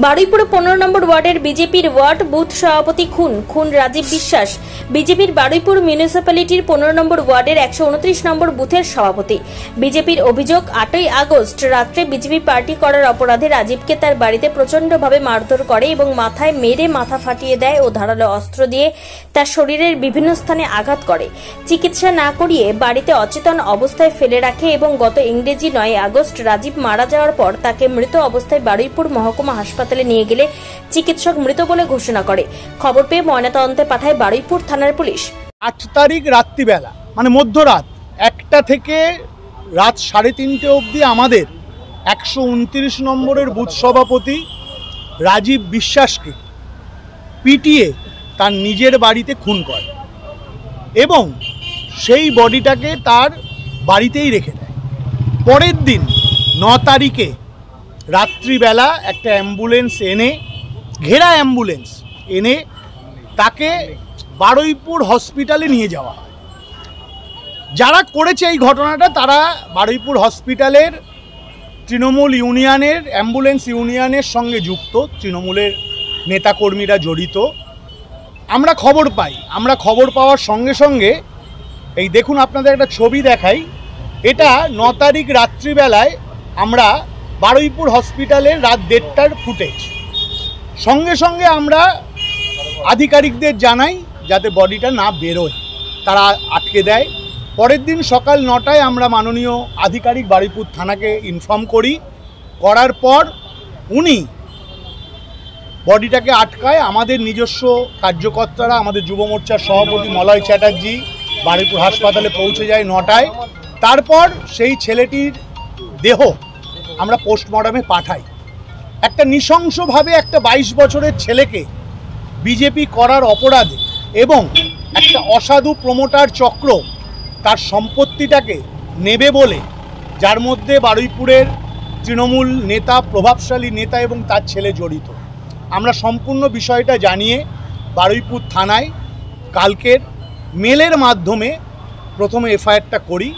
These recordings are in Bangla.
বারুইপুরে 15 নম্বর ওয়ার্ডের বিজেপির ওয়ার্ড বুথ সভাপতি খুন রাজীব বিশ্বাস বিজেপির বারুইপুর মিউনিসিপ্যালিটির 15 নম্বর ওয়ার্ডের 129 নম্বর বুথের সভাপতি। বিজেপির অভিযোগ, 8ই আগস্ট রাত্রে বিজেপি পার্টি করার অপরাধে রাজীবকে তার বাড়িতে প্রচণ্ডভাবে মারধর করে এবং মাথায় মেরে মাথা ফাটিয়ে দেয় ও ধারালো অস্ত্র দিয়ে তার শরীরের বিভিন্ন স্থানে আঘাত করে। চিকিৎসা না করিয়ে বাড়িতে অচেতন অবস্থায় ফেলে রাখে এবং গত ইংরেজি 9 আগস্ট রাজীব মারা যাওয়ার পর তাকে মৃত অবস্থায় বারুইপুর মহকুমা হাসপাতালে নিয়ে গেলে চিকিৎসক মৃত বলে ঘোষণা করে। খবর পেয়ে ময়নাতদন্তে পাঠায় বারুইপুর থানার পুলিশ। 8 তারিখ রাত্রিবেলা মানে মধ্যরাত 1টা থেকে রাত 3:30 অবধি আমাদের 129 নম্বরের বুথ সভাপতি রাজীব বিশ্বাসকে পিটিয়ে তার নিজের বাড়িতে খুন করে এবং সেই বডিটাকে তার বাড়িতেই রেখে দেয়। পরের দিন 9 তারিখে রাত্রিবেলা একটা অ্যাম্বুলেন্স এনে, ঘেরা অ্যাম্বুলেন্স এনে তাকে বারুইপুর হসপিটালে নিয়ে যাওয়া হয়। যারা করেছে এই ঘটনাটা তারা বারুইপুর হসপিটালের তৃণমূল ইউনিয়নের অ্যাম্বুলেন্স ইউনিয়নের সঙ্গে যুক্ত, তৃণমূলের নেতাকর্মীরা জড়িত। আমরা খবর পাওয়ার সঙ্গে সঙ্গে এই দেখুন আপনাদের একটা ছবি দেখাই। এটা 9 তারিখ রাত্রিবেলায় আমরা বারুইপুর হসপিটালের রাত 1:30টার ফুটেজ। সঙ্গে সঙ্গে আমরা আধিকারিকদের জানাই যাতে বডিটা না বেরোয়, তারা আটকে দেয়। পরের দিন সকাল 9টায় আমরা মাননীয় আধিকারিক বারুইপুর থানাকে ইনফর্ম করার পর উনি বডিটাকে আটকায়। আমাদের নিজস্ব কার্যকর্তারা, আমাদের যুব মোর্চার সভাপতি মলয় চ্যাটার্জি বারুইপুর হাসপাতালে পৌঁছে যায় 9টায়। তারপর সেই ছেলেটির দেহ আমরা পোস্টমর্টমে পাঠাই। একটা নৃশংসভাবে একটা 22 বছরের ছেলেকে বিজেপি করার অপরাধে এবং একটা অসাধু প্রমোটার চক্র তার সম্পত্তিটাকে নেবে বলে, যার মধ্যে বারুইপুরের তৃণমূল নেতা, প্রভাবশালী নেতা এবং তার ছেলে জড়িত। আমরা সম্পূর্ণ বিষয়টা জানিয়ে বারুইপুর থানায় কালকের মেলের মাধ্যমে প্রথমে এফআইআরটা করি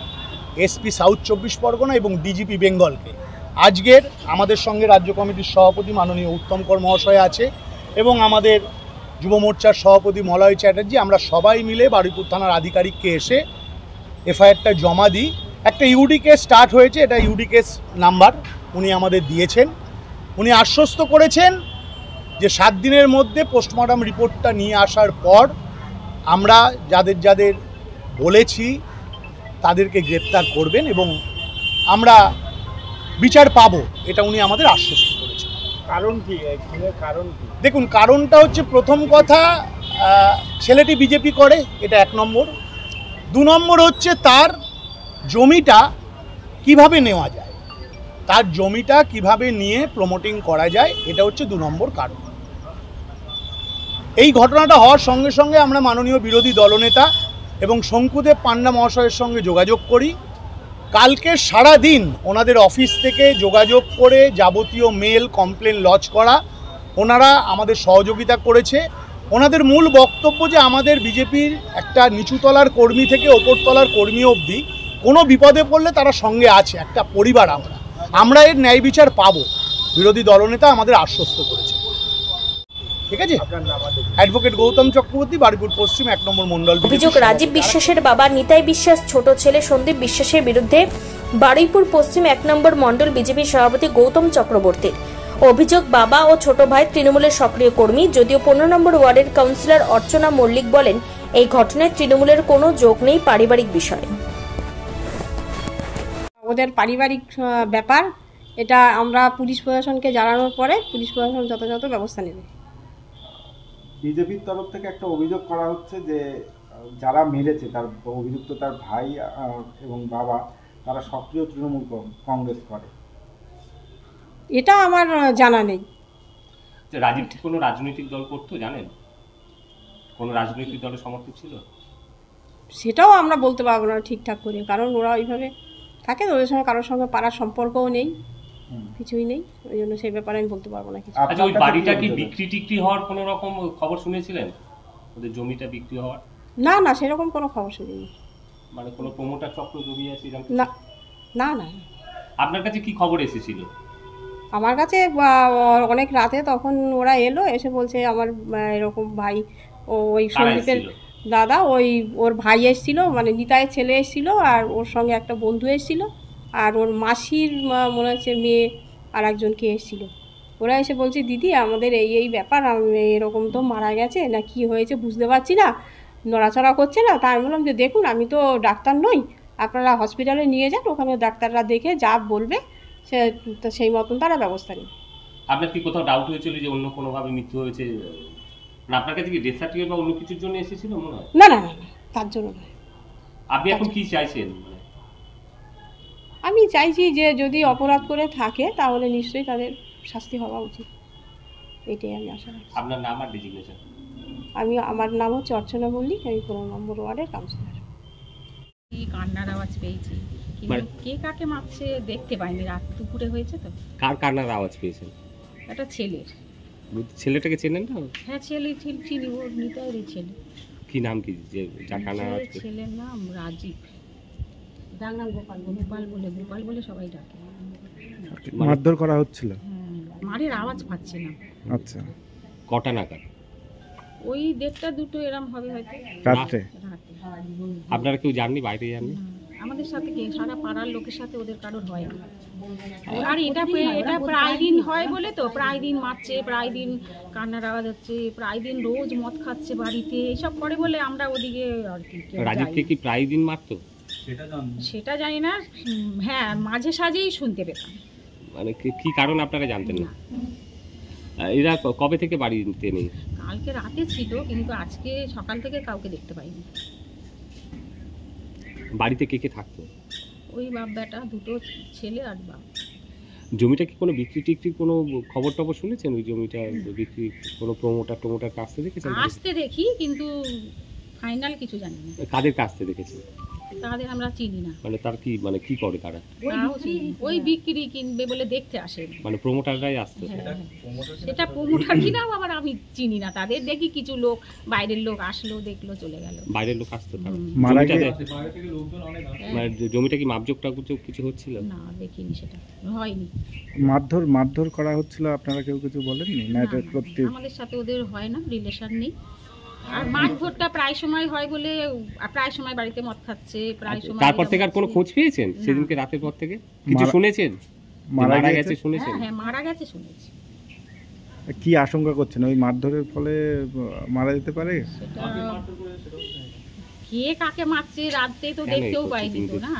এসপি সাউথ 24 পরগনা এবং ডিজিপি বেঙ্গলকে। আজকের আমাদের সঙ্গে রাজ্য কমিটির সভাপতি মাননীয় উত্তম কর মহাশয় আছে এবং আমাদের যুব মোর্চার সভাপতি মলয় চ্যাটার্জি, আমরা সবাই মিলে বারুইপুর থানার আধিকারিককে এসে এফআইআরটা জমা দিই। একটা ইউডি কেস স্টার্ট হয়েছে, এটা ইউডি কেস নাম্বার উনি আমাদের দিয়েছেন। উনি আশ্বস্ত করেছেন যে 7 দিনের মধ্যে পোস্টমর্টম রিপোর্টটা নিয়ে আসার পর আমরা যাদের বলেছি তাদেরকে গ্রেপ্তার করবেন এবং আমরা বিচার পাবো, এটা উনি আমাদের আশ্বস্ত করেছেন। কারণ কি? কারণ কি? দেখুন, কারণটা হচ্ছে, প্রথম কথা ছেলেটি বিজেপি করে, এটা 1 নম্বর। 2 নম্বর হচ্ছে তার জমিটা কিভাবে নেওয়া যায়, তার জমিটা কিভাবে নিয়ে প্রমোটিং করা যায়, এটা হচ্ছে 2 নম্বর কারণ। এই ঘটনাটা হওয়ার সঙ্গে সঙ্গে আমরা মাননীয় বিরোধী দলনেতা এবং শঙ্কুদেব পান্ডা মহাশয়ের সঙ্গে যোগাযোগ করি। কালকে সারা দিন ওনাদের অফিস থেকে যোগাযোগ করে যাবতীয় মেল কমপ্লেন লজ করা, ওনারা আমাদের সহযোগিতা করেছে। ওনাদের মূল বক্তব্য যে আমাদের বিজেপির একটা নিচুতলার কর্মী থেকে ওপরতলার কর্মী অবধি কোনো বিপদে পড়লে তারা সঙ্গে আছে, একটা পরিবার আমরা এর ন্যায় বিচার পাবো, বিরোধী দলনেতা আমাদের আশ্বস্ত করেছে। ঠিক আছে, অ্যাডভোকেট গৌতম চক্রবর্তী, বারুইপুর পশ্চিম 1 নম্বর মন্ডল। অভিযোগ, রাজীব বিশ্বাসের বাবা নিতাই বিশ্বাস ছোট ছেলে সন্দীপ বিশ্বাসের বিরুদ্ধে বারুইপুর পশ্চিম 1 নম্বর মন্ডল বিজেপি সভাপতি গৌতম চক্রবর্তীর। অভিযোগ, বাবা ও ছোট ভাই তৃণমূলের সক্রিয় কর্মী। যদিও 15 নম্বর ওয়ার্ডের কাউন্সিলর অর্চনা মল্লিক বলেন এই ঘটনায় তৃণমূলের কোনো যোগ নেই, পারিবারিক বিষয়। ওদের পারিবারিক ব্যাপার, এটা আমরা পুলিশ প্রশাসনকে জানানোর পরে পুলিশ প্রশাসন যথাযথ ব্যবস্থা নেবে। বিজেপির তরফ থেকে একটা অভিযোগ করা হচ্ছে যে যারা মেরেছে তার অভিযুক্ত তার ভাই এবং বাবা, তারা সক্রিয় তৃণমূল কংগ্রেস করে। এটা আমার জানা নেই। রাজীব কি কোনো রাজনৈতিক দল করতো জানেন? কোনো রাজনৈতিক দলের সমর্থক ছিল? সেটাও আমরা বলতে পারবো না ঠিকঠাক করে, কারণ ওরা ওইভাবে থাকে, ওদের সঙ্গে কারোর সঙ্গে পাড়ার সম্পর্কও নেই, কিছুই নেই, ওই জন্য সেই ব্যাপারে আমি বলতে পারবো না কিছু। আচ্ছা, ওই বাড়িটা কি বিক্রি হওয়ার কোনো রকম খবর শুনেছিলেন? ওদের জমিটা বিক্রি হওয়ার? না, সেরকম কোনো খবর শুনিনি। মানে কোনো প্রমোটার চক্র জড়িয়ে আছে? না। আপনার কাছে কি খবর এসেছিল? আমার কাছে অনেক রাতে তখন ওরা এলো, এসে বলছে আমার এরকম ভাই, ওই কারা সন্দীপের এসেছিল? দাদা, ওর ভাই এসেছিল, মানে নিতাইয়ের ছেলে এসেছিল, আর ওর সঙ্গে একটা বন্ধু এসেছিল, আর ওর মাসির মনে হচ্ছে মেয়ে আর একজনকে এসেছিল। ওরা এসে বলছে দিদি আমাদের এই ব্যাপার, এরকম তো মারা গেছে না কি হয়েছে বুঝতে পারছি না, নড়াচড়া করছে না। তা আমি বললাম যে দেখুন আমি তো ডাক্তার নই, আপনারা হসপিটালে নিয়ে যান, ওখানে ডাক্তাররা দেখে যা বলবে সেই মতন তারা ব্যবস্থা নেই। আপনার কি কোথাও ডাউট হয়েছিল যে অন্য কোনোভাবে মৃত্যু হয়েছে? না, আপনার কাছে কি ডেথ সার্টিফিকেট বা অন্য কিছুর জন্য এসেছিল মনে হয়? না না না না, তার জন্য নয়। আপনি এখন কি চাইছেন? আমি চাইছি যে যদি অপরাধ করে থাকে তাহলে নিশ্চয়ই তাদের শাস্তি হওয়া উচিত, এটাই আমি আশা রাখছি। আপনার নাম আর ডেজিগনেশন? আমার নাম হচ্ছে অর্চনা মল্লিক, আমি 15 নম্বর ওয়ার্ডের কাউন্সিলর। কি কান্নার আওয়াজ পেয়েছি, কিন্তু কে কাকে মারছে দেখতে পাইনি, রাত দুপুরে হয়েছে তো। কার কান্নার আওয়াজ পেয়েছেন? একটা ছেলের। ছেলেটাকে চেনেন না? হ্যাঁ ছেলে চিনি, ওর নিতাইয়েরই ছেলে। কি নাম কি যে যার কান্নার আওয়াজ পেয়েছেন? ছেলের নাম রাজীব, গোপাল বলে সবাই ডাকে। মারধর করা হচ্ছিল? মারের আওয়াজ পাচ্ছি না। আচ্ছা, কটা নাগাদ? ওই 1:30 2 এরম হবে হয়তো রাত্রে? রাতে। আপনারা কেউ জাননি, বাইরে জাননি? আমাদের সাথে কে, সারা পাড়ার লোকের সাথে ওদের কারোর হয় না। আর এটা প্রায় দিন হয় বলে তো, প্রায় দিন মারছে, প্রায় দিন কান্নার আওয়াজ হচ্ছে, প্রায় দিন রোজ মদ খাচ্ছে বাড়িতে, এইসব করে বলে আমরা ওদিকে আর কি কেউ রাজীবকে যাইনি। কি প্রায় দিন মারতো? সেটা জানি না, হ্যাঁ মাঝে সাঝেই শুনতে পেতাম। মানে কি কারণ আপনারা জানতেন না? এরা কবে থেকে বাড়িতে নেই? কালকে রাতে ছিল, কিন্তু আজকে সকাল থেকে কাউকে দেখতে পাইনি। বাড়িতে কে কে থাকতো? ওই বাপ বেটা, দুটো ছেলে আর বাপ। জমিটা কি কোনো বিক্রি টিক্রি কোনো খবর টবর শুনেছেন? ওই জমিটা বিক্রি কোনো প্রমোটার কাছ থেকে দেখেছেন? আসতে দেখি, কিন্তু ফাইনাল কিছু জানি না। কাদের কাছ থেকে দেখেছেন? তাদের আমরা চিনি না। মানে তার কি, মানে কি করে তারা? তাও চিনি না। ওই বিক্রি কিনবে বলে দেখতে আসে। মানে প্রমোটাররাই আসতো? হ্যাঁ, সেটা প্রমোটার কিনাও আবার আমি চিনি না। তাদের দেখি কিছু লোক, বাইরের লোক আসলো, দেখলো, চলে গেল। বাইরের লোক আসতো তারা? মারা মানে জমিটা কি মাপজোক টাপজোক কিছু হচ্ছিল? না দেখিনি, সেটা হয়নি। মারধর করা হচ্ছিল, আপনারা কেউ কিছু বলেননি না? এটা সত্যি? আমাদের সাথে ওদের হয় না, রিলেশন নেই। আর মারধরটা প্রায় সময় হয় বলে, প্রায় সময় বাড়িতে মদ খাচ্ছে, প্রায় সময়। তারপর থেকে আর কোনো খোঁজ পেয়েছেন সেদিনকে রাতের পর থেকে? কিছু শুনেছেন মারা মারা গেছে? গেছে শুনেছেন? হ্যাঁ মারা গেছে শুনেছি। কি আশঙ্কা করছেন ওই মারধরের ফলে মারা যেতে পারে? সেটা কে কাকে মারছে রাতে তো কেন এই দেখতেও করছে পাইনি তো কিন্তু? না।